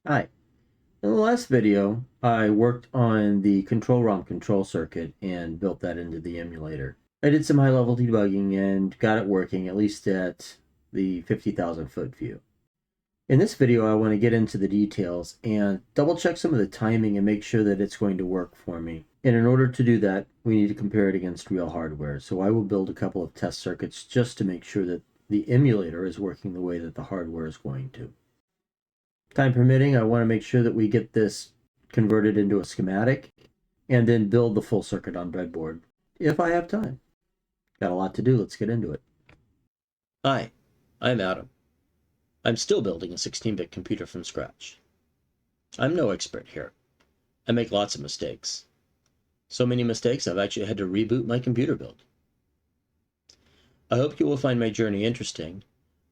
Hi. In the last video, I worked on the Control ROM Control Circuit and built that into the emulator. I did some high-level debugging and got it working, at least at the 50,000 foot view. In this video, I want to get into the details and double-check some of the timing and make sure that it's going to work for me. And in order to do that, we need to compare it against real hardware. So I will build a couple of test circuits just to make sure that the emulator is working the way that the hardware is going to. Time permitting, I want to make sure that we get this converted into a schematic and then build the full circuit on Breadboard if I have time. Got a lot to do. Let's get into it. Hi, I'm Adam. I'm still building a 16-bit computer from scratch. I'm no expert here. I make lots of mistakes. So many mistakes I've actually had to reboot my computer build. I hope you will find my journey interesting,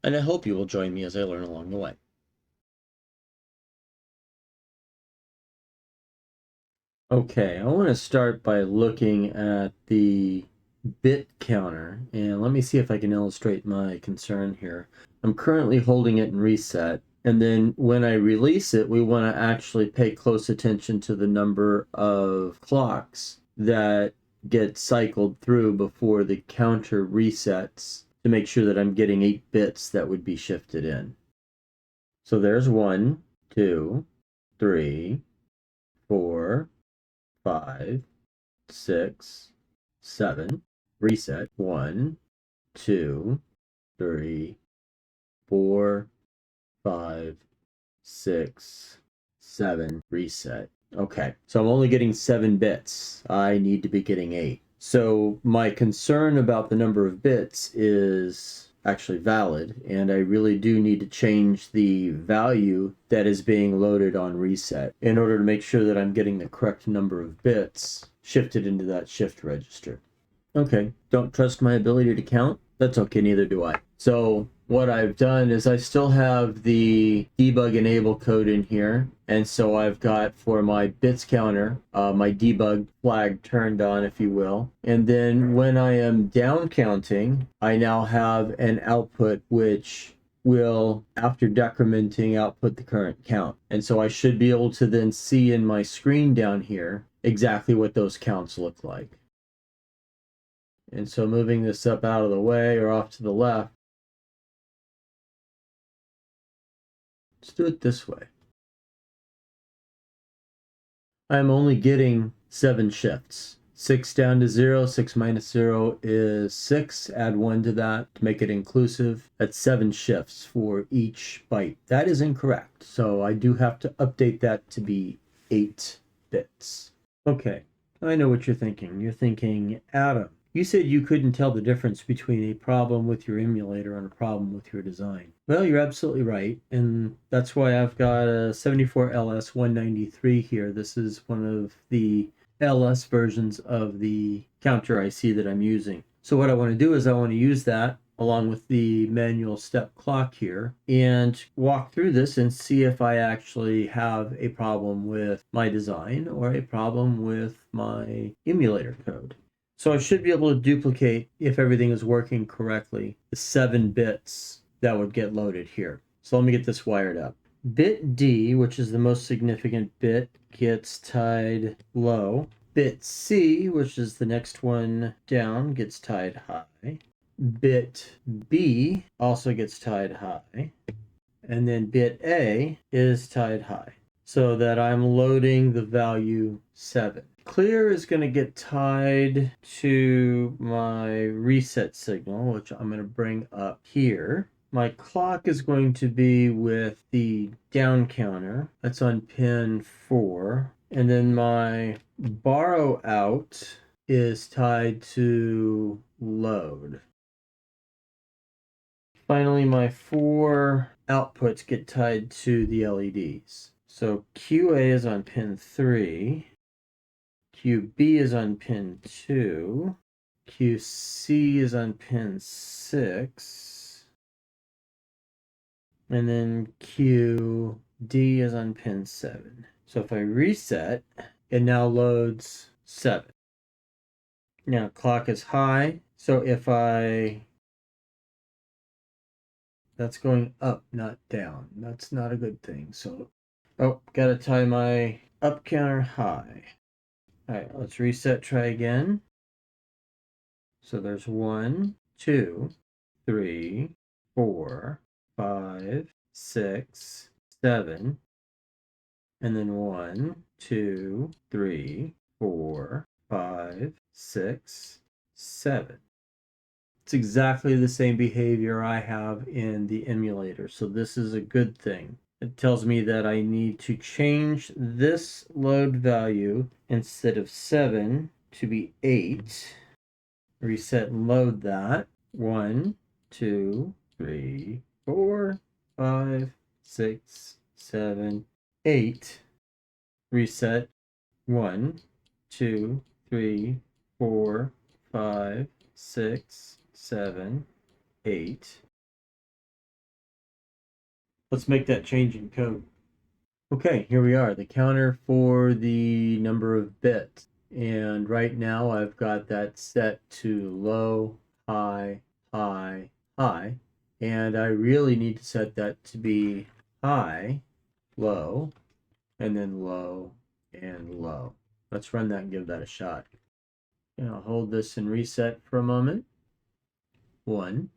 and I hope you will join me as I learn along the way. Okay, I want to start by looking at the bit counter, and let me see if I can illustrate my concern here. I'm currently holding it in reset, and then when I release it, we want to actually pay close attention to the number of clocks that get cycled through before the counter resets to make sure that I'm getting 8 bits that would be shifted in. So there's 1, 2, 3, 4, 5, 6, 7, reset, 1, 2, 3, 4, 5, 6, 7, reset. Okay, so I'm only getting 7 bits. I need to be getting 8. So my concern about the number of bits is actually valid, and I really do need to change the value that is being loaded on reset in order to make sure that I'm getting the correct number of bits shifted into that shift register. Okay, don't trust my ability to count? That's okay, neither do I. So what I've done is I still have the debug enable code in here, and so I've got for my bits counter, my debug flag turned on, if you will. And then when I am down counting, I now have an output which will, after decrementing, output the current count. And so I should be able to then see in my screen down here exactly what those counts look like. And so moving this up out of the way or off to the left, let's do it this way. I'm only getting 7 shifts. 6 down to 0, 6 minus 0 is 6. Add 1 to that to make it inclusive. That's 7 shifts for each byte. That is incorrect. So I do have to update that to be 8 bits. Okay, I know what you're thinking. You're thinking, Adam, you said you couldn't tell the difference between a problem with your emulator and a problem with your design. Well, you're absolutely right, and that's why I've got a 74LS193 here. This is one of the LS versions of the counter IC that I'm using. So what I want to do is I want to use that along with the manual step clock here and walk through this and see if I actually have a problem with my design or a problem with my emulator code. So I should be able to duplicate, if everything is working correctly, the 7 bits that would get loaded here. So let me get this wired up. Bit D, which is the most significant bit, gets tied low. Bit C, which is the next one down, gets tied high. Bit B also gets tied high. And then bit A is tied high, so that I'm loading the value 7. Clear is going to get tied to my reset signal, which I'm going to bring up here. My clock is going to be with the down counter. That's on pin 4. And then my borrow out is tied to load. Finally, my 4 outputs get tied to the LEDs. So QA is on pin 3. QB is on pin 2, QC is on pin 6, and then QD is on pin 7. So if I reset, it now loads 7. Now clock is high, so if that's going up, not down. That's not a good thing. So Oh, gotta tie my up counter high. Alright, let's reset, try again. So there's 1, 2, 3, 4, 5, 6, 7, and then 1, 2, 3, 4, 5, 6, 7. It's exactly the same behavior I have in the emulator, so this is a good thing. It tells me that I need to change this load value instead of 7 to be 8. Reset and load that. 1, 2, 3, 4, 5, 6, 7, 8. Reset. 1, 2, 3, 4, 5, 6, 7, 8. Let's make that change in code. Okay, here we are, the counter for the number of bits. And right now I've got that set to low, high, high, high. And I really need to set that to be high, low, and then low and low. Let's run that and give that a shot. And I'll hold this and reset for a moment. 1,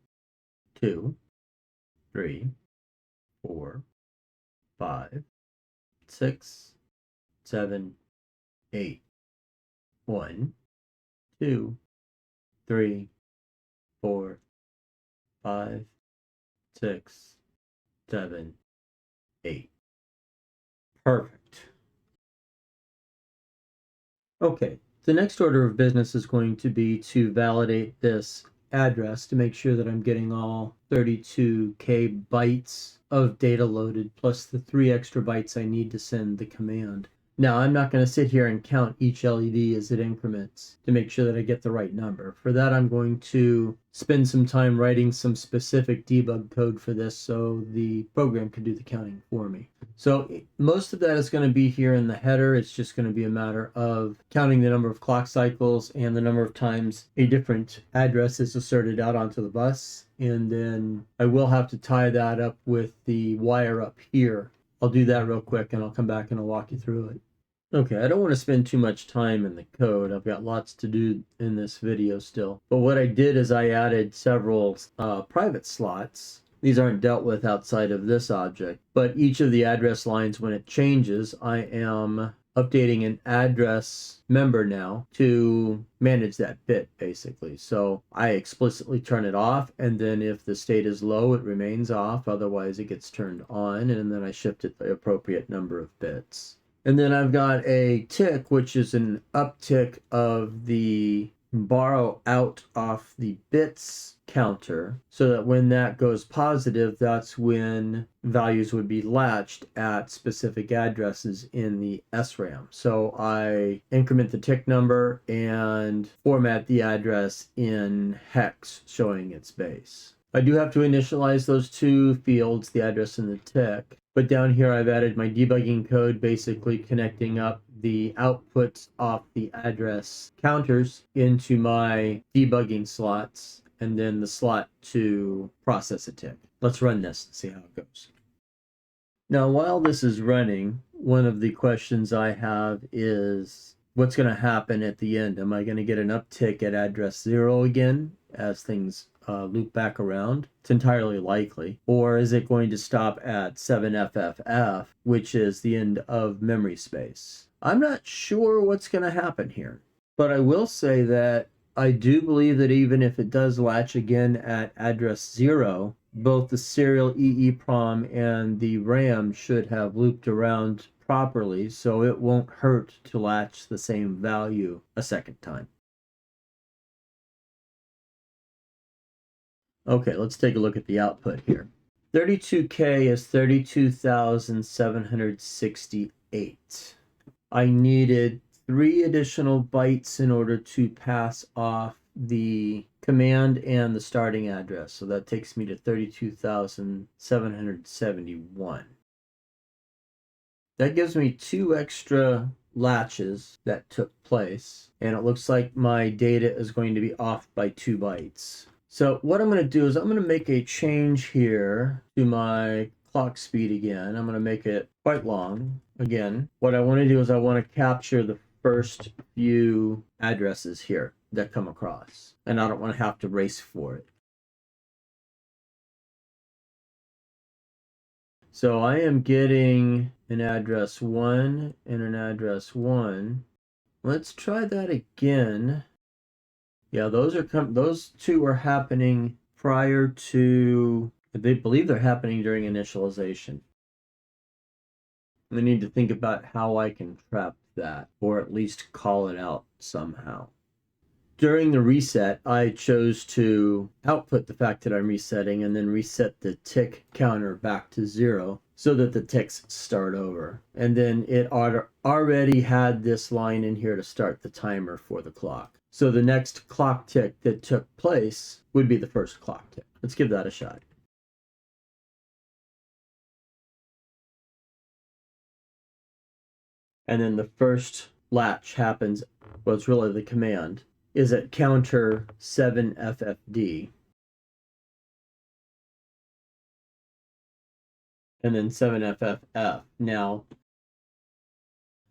2, 3, 4, 5, 6, 7, 8. 1, 2, 3, 4, 5, 6, 7, 8. Perfect. Okay, the next order of business is going to be to validate this address to make sure that I'm getting all 32K bytes of data loaded, plus the 3 extra bytes I need to send the command. Now, I'm not going to sit here and count each LED as it increments to make sure that I get the right number. For that, I'm going to spend some time writing some specific debug code for this so the program can do the counting for me. So most of that is going to be here in the header. It's just going to be a matter of counting the number of clock cycles and the number of times a different address is asserted out onto the bus. And then I will have to tie that up with the wire up here. I'll do that real quick and I'll come back and I'll walk you through it. Okay, I don't want to spend too much time in the code. I've got lots to do in this video still. But what I did is I added several private slots. These aren't dealt with outside of this object, but each of the address lines, when it changes, I am updating an address member now to manage that bit, basically. So I explicitly turn it off, and then if the state is low, it remains off. Otherwise, it gets turned on, and then I shift it the appropriate number of bits. And then I've got a tick, which is an uptick of the borrow out off the bits counter, so that when that goes positive, that's when values would be latched at specific addresses in the SRAM. So I increment the tick number and format the address in hex, showing its base. I do have to initialize those 2 fields, the address and the tick. But down here, I've added my debugging code, basically connecting up the outputs off the address counters into my debugging slots, and then the slot to process a tick. Let's run this and see how it goes. Now, while this is running, one of the questions I have is, what's going to happen at the end? Am I going to get an uptick at address 0 again as things loop back around? It's entirely likely. Or is it going to stop at 7FFF, which is the end of memory space? I'm not sure what's going to happen here, but I will say that I do believe that even if it does latch again at address 0, both the serial EEPROM and the RAM should have looped around properly, so it won't hurt to latch the same value a second time. Okay, let's take a look at the output here. 32K is 32,768. I needed 3 additional bytes in order to pass off the command and the starting address. So that takes me to 32,771. That gives me 2 extra latches that took place, and it looks like my data is going to be off by 2 bytes. So what I'm going to do is I'm going to make a change here to my clock speed again. I'm going to make it quite long again. What I want to do is I want to capture the first few addresses here that come across, and I don't want to have to race for it. So I am getting an address 1 and an address 1. Let's try that again. Yeah, those two are happening prior to, they believe they're happening during initialization. I need to think about how I can trap that, or at least call it out somehow. During the reset, I chose to output the fact that I'm resetting and then reset the tick counter back to 0 so that the ticks start over. And then it already had this line in here to start the timer for the clock. So the next clock tick that took place would be the first clock tick. Let's give that a shot. And then the first latch happens, well, it's really the command, is at counter 7FFD. And then 7FFF. Now,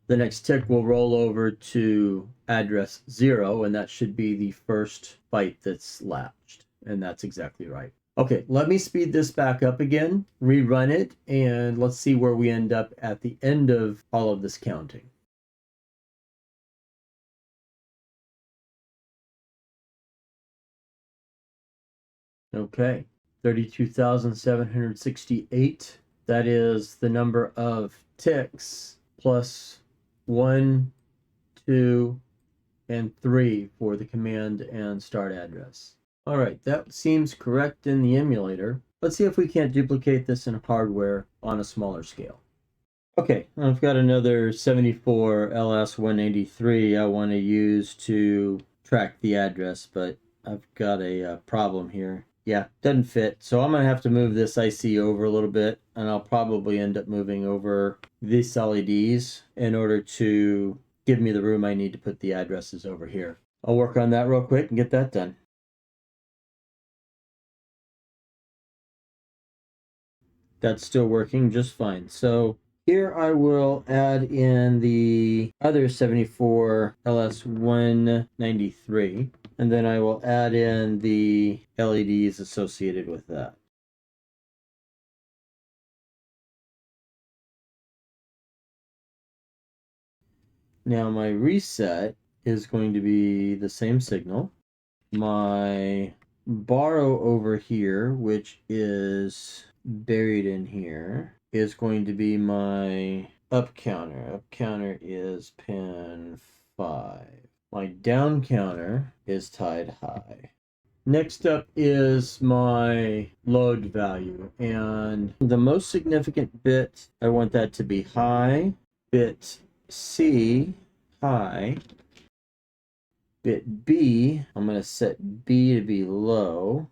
the next tick will roll over to address 0, and that should be the first byte that's latched. And that's exactly right. Okay, let me speed this back up again, rerun it, and let's see where we end up at the end of all of this counting. Okay, 32,768. That is the number of ticks plus 1, 2, and 3 for the command and start address. All right, that seems correct in the emulator. Let's see if we can't duplicate this in hardware on a smaller scale. Okay, I've got another 74 LS183 I want to use to track the address, but I've got a problem here. Yeah, doesn't fit. So I'm going to have to move this IC over a little bit, and I'll probably end up moving over these LEDs in order to give me the room I need to put the addresses over here. I'll work on that real quick and get that done. That's still working just fine. So here I will add in the other 74 LS193, and then I will add in the LEDs associated with that. Now my reset is going to be the same signal. My borrow over here, which is buried in here, is going to be my up counter. Up counter is pin 5. My down counter is tied high. Next up is my load value, and the most significant bit, I want that to be high. Bit C, high. Bit B, I'm going to set B to be low.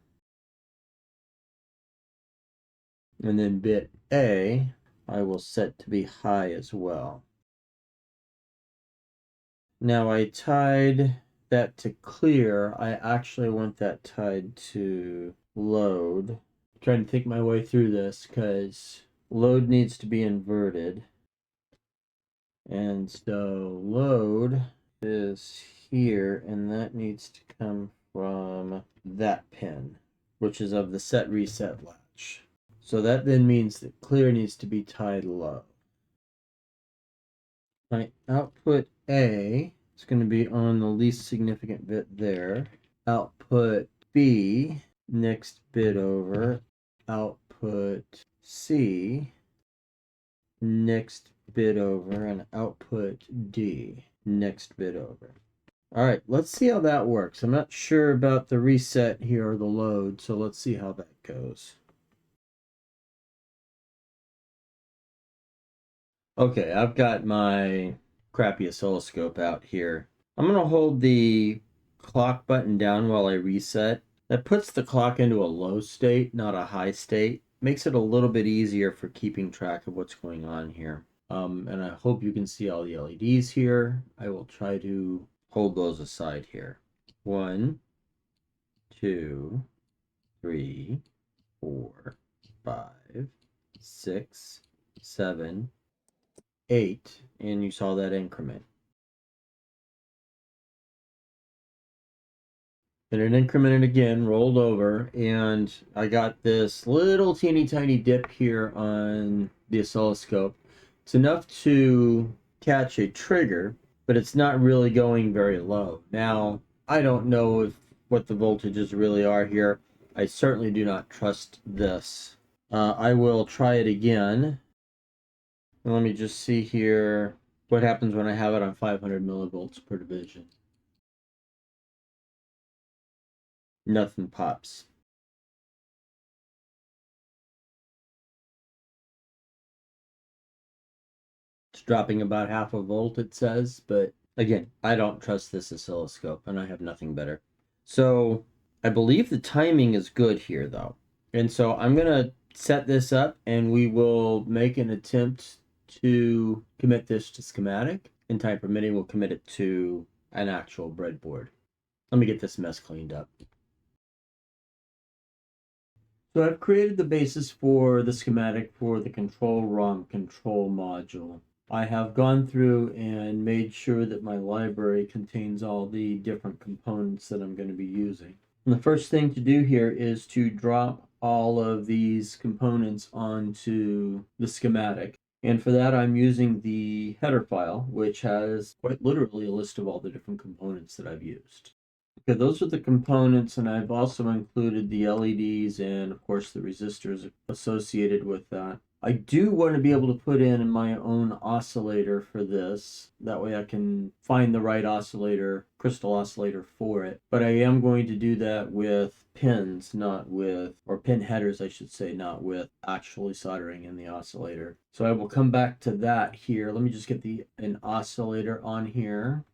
And then bit A, I will set to be high as well. Now I tied that to clear. I actually want that tied to load. I'm trying to think my way through this because load needs to be inverted. And so load is here, and that needs to come from that pin, which is of the set reset latch. So that then means that clear needs to be tied low. My output A is going to be on the least significant bit there. Output B, next bit over. Output C, next bit over. And output D, next bit over. All right, let's see how that works. I'm not sure about the reset here or the load, so let's see how that goes. Okay, I've got my crappy oscilloscope out here. I'm going to hold the clock button down while I reset. That puts the clock into a low state, not a high state. Makes it a little bit easier for keeping track of what's going on here. And I hope you can see all the LEDs here. I will try to hold those aside here. 1, 2, 3, 4, 5, 6, 7, 8, and you saw that increment. And it incremented again, rolled over, and I got this little teeny tiny dip here on the oscilloscope. It's enough to catch a trigger, but it's not really going very low. Now, I don't know what the voltages really are here. I certainly do not trust this. I will try it again. And let me just see here what happens when I have it on 500 millivolts per division. Nothing pops. It's dropping about half a volt, it says, but again, I don't trust this oscilloscope, and I have nothing better. So I believe the timing is good here, though. And so I'm going to set this up, and we will make an attempt to commit this to schematic. And time permitting, we'll commit it to an actual breadboard. Let me get this mess cleaned up. So I've created the basis for the schematic for the Control ROM Control Module. I have gone through and made sure that my library contains all the different components that I'm going to be using. And the first thing to do here is to drop all of these components onto the schematic. And for that, I'm using the header file, which has quite literally a list of all the different components that I've used. Okay, those are the components, and I've also included the LEDs and, of course, the resistors associated with that. I do want to be able to put in my own oscillator for this. That way I can find the right oscillator, crystal oscillator for it. But I am going to do that with pins, not with, or pin headers, I should say, not with actually soldering in the oscillator. So I will come back to that here. Let me just get an oscillator on here.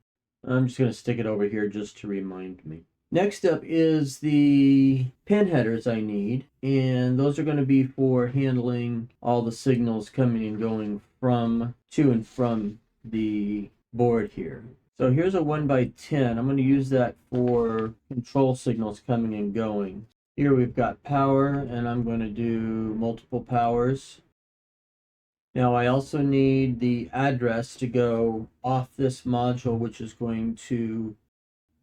I'm just going to stick it over here just to remind me. Next up is the pin headers I need, and those are going to be for handling all the signals coming and going to and from the board here. So here's a 1x10. I'm going to use that for control signals coming and going. Here we've got power, and I'm going to do multiple powers. Now I also need the address to go off this module, which is going to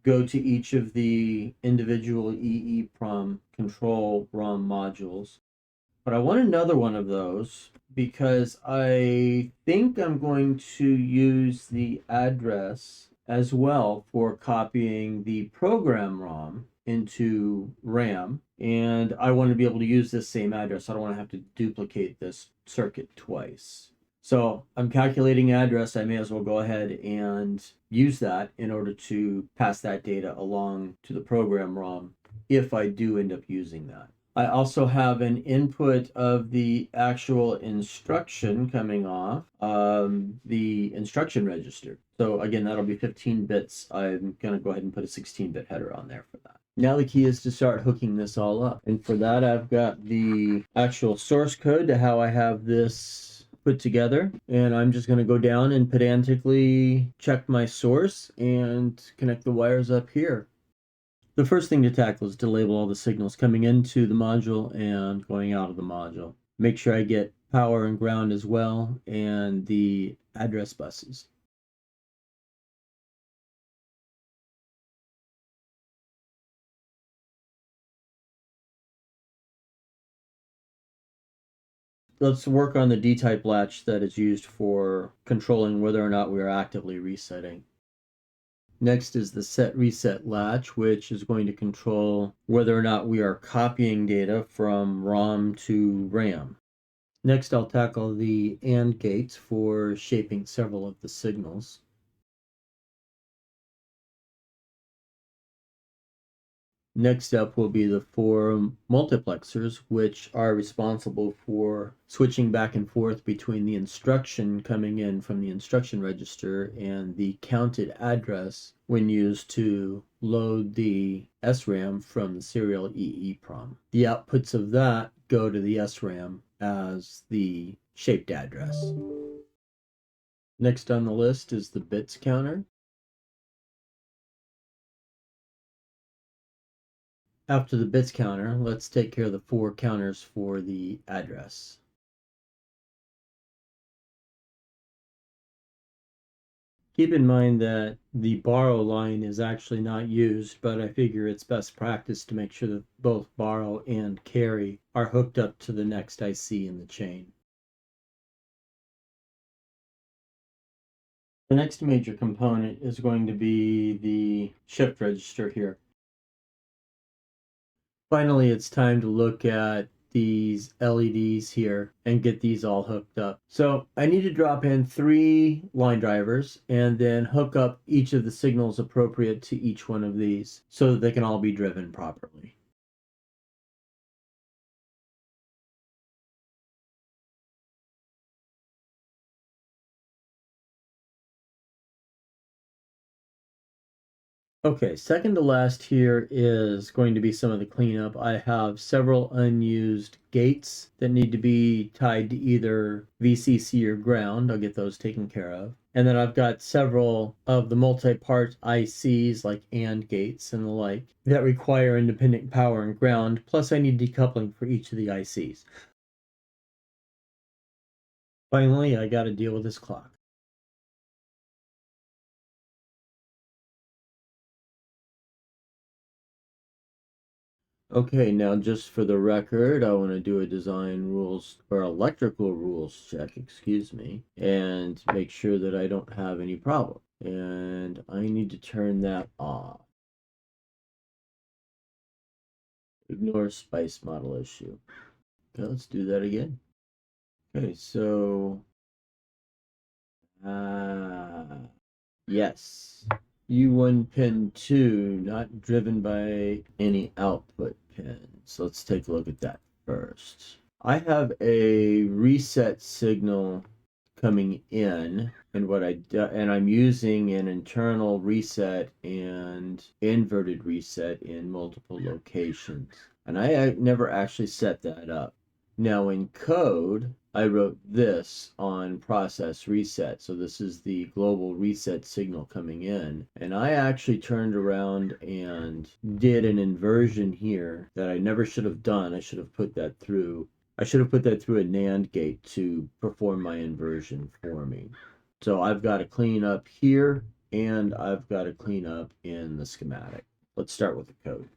go to each of the individual EEPROM Control ROM modules. But I want another one of those because I think I'm going to use the address as well for copying the program ROM into RAM. And I want to be able to use this same address. I don't want to have to duplicate this circuit twice. So I'm calculating address. I may as well go ahead and use that in order to pass that data along to the program ROM if I do end up using that. I also have an input of the actual instruction coming off the instruction register. So again, that'll be 15 bits. I'm going to go ahead and put a 16-bit header on there for that. Now the key is to start hooking this all up. And for that, I've got the actual source code to how I have this put together. And I'm just going to go down and pedantically check my source and connect the wires up here. The first thing to tackle is to label all the signals coming into the module and going out of the module. Make sure I get power and ground as well, and the address buses. Let's work on the D-type latch that is used for controlling whether or not we are actively resetting. Next is the set reset latch, which is going to control whether or not we are copying data from ROM to RAM. Next, I'll tackle the AND gates for shaping several of the signals. Next up will be the 4 multiplexers, which are responsible for switching back and forth between the instruction coming in from the instruction register and the counted address when used to load the SRAM from the serial EEPROM. The outputs of that go to the SRAM as the shaped address. Next on the list is the bits counter. After the bits counter, let's take care of the 4 counters for the address. Keep in mind that the borrow line is actually not used, but I figure it's best practice to make sure that both borrow and carry are hooked up to the next IC in the chain. The next major component is going to be the shift register here. Finally, it's time to look at these LEDs here and get these all hooked up. So I need to drop in 3 line drivers and then hook up each of the signals appropriate to each one of these so that they can all be driven properly. Okay, second to last here is going to be some of the cleanup. I have several unused gates that need to be tied to either VCC or ground. I'll get those taken care of. And then I've got several of the multi-part ICs like AND gates and the like that require independent power and ground, plus I need decoupling for each of the ICs. Finally, I got to deal with this clock. Okay, now just for the record, I want to do a design rules or electrical rules check, excuse me, and make sure that I don't have any problem. And I need to turn that off. Ignore spice model issue. Okay, let's do that again. Okay, so yes. U1 pin 2, not driven by any output pins. Let's take a look at that first. I have a reset signal coming in, and I'm using an internal reset and inverted reset in multiple locations. And I never actually set that up. Now in code, I wrote this on process reset. So this is the global reset signal coming in. And I actually turned around and did an inversion here that I never should have done. I should have put that through a NAND gate to perform my inversion for me. So I've got to clean up here and I've got to clean up in the schematic. Let's start with the code.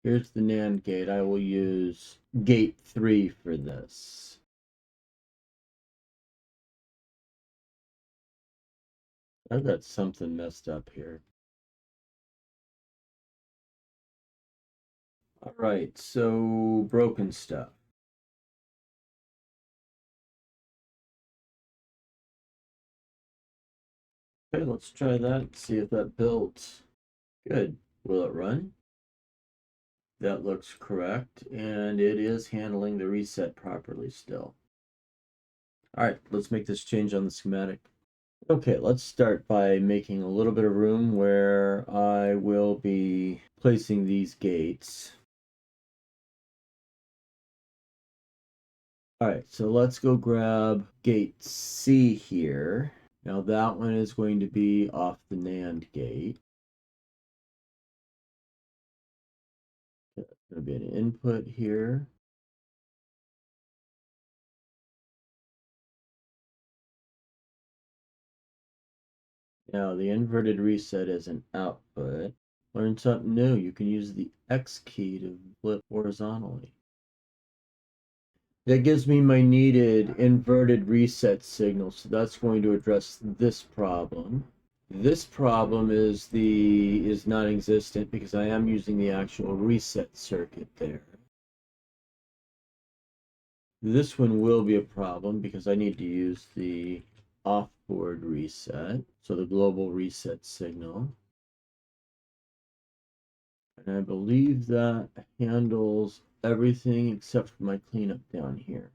Here's the NAND gate. I will use gate 3 for this. I've got something messed up here. All right, so broken stuff. Okay, let's try that, see if that built. Good. Will it run? That looks correct, and it is handling the reset properly still. All right, let's make this change on the schematic. Okay, let's start by making a little bit of room where I will be placing these gates. All right, so let's go grab gate C here. Now that one is going to be off the NAND gate. There's going to be an input here. Now the inverted reset is an output. Learn something new. You can use the X key to flip horizontally. That gives me my needed inverted reset signal, so that's going to address this problem. This problem is non-existent because I am using the actual reset circuit there. This one will be a problem because I need to use the off-board reset, so the global reset signal. And I believe that handles everything except for my cleanup down here.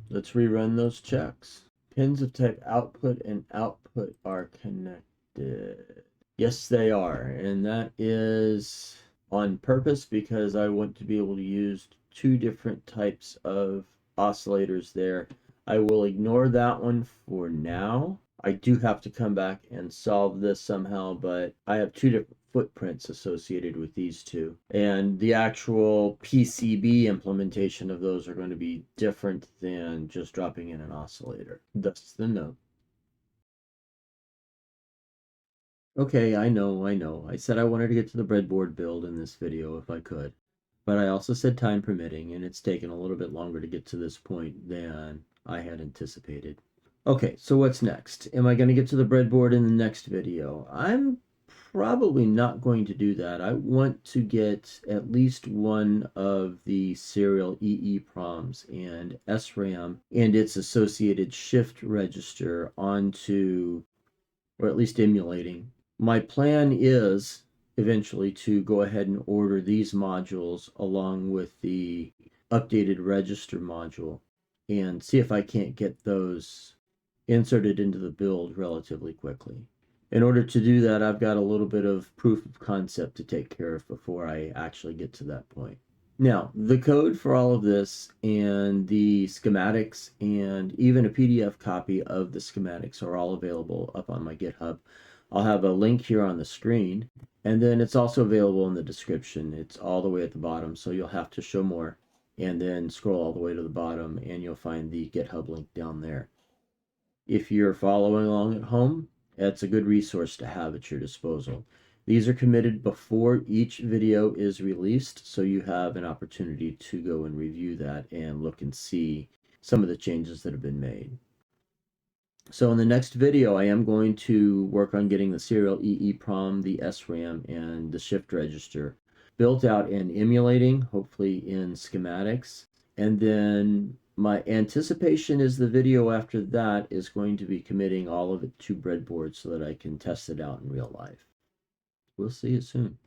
Let's rerun those checks. Pins of type output and output are connected. Yes, they are. And that is on purpose because I want to be able to use 2 different types of oscillators there. I will ignore that one for now. I do have to come back and solve this somehow, but I have 2 different footprints associated with these two. And the actual PCB implementation of those are going to be different than just dropping in an oscillator. Thus the note. Okay, I know. I said I wanted to get to the breadboard build in this video if I could. But I also said time permitting, and it's taken a little bit longer to get to this point than I had anticipated. Okay, so what's next? Am I going to get to the breadboard in the next video? I'm probably not going to do that. I want to get at least one of the serial EEPROMs and SRAM and its associated shift register onto, or at least emulating. My plan is eventually to go ahead and order these modules along with the updated register module and see if I can't get those inserted into the build relatively quickly. In order to do that, I've got a little bit of proof of concept to take care of before I actually get to that point. Now, the code for all of this and the schematics and even a PDF copy of the schematics are all available up on my GitHub. I'll have a link here on the screen, and then it's also available in the description. It's all the way at the bottom, so you'll have to show more and then scroll all the way to the bottom and you'll find the GitHub link down there. If you're following along at home, that's a good resource to have at your disposal. These are committed before each video is released, so you have an opportunity to go and review that and look and see some of the changes that have been made. So in the next video, I am going to work on getting the serial EEPROM, the SRAM, and the shift register built out and emulating, hopefully in schematics. And then my anticipation is the video after that is going to be committing all of it to Breadboard so that I can test it out in real life. We'll see you soon.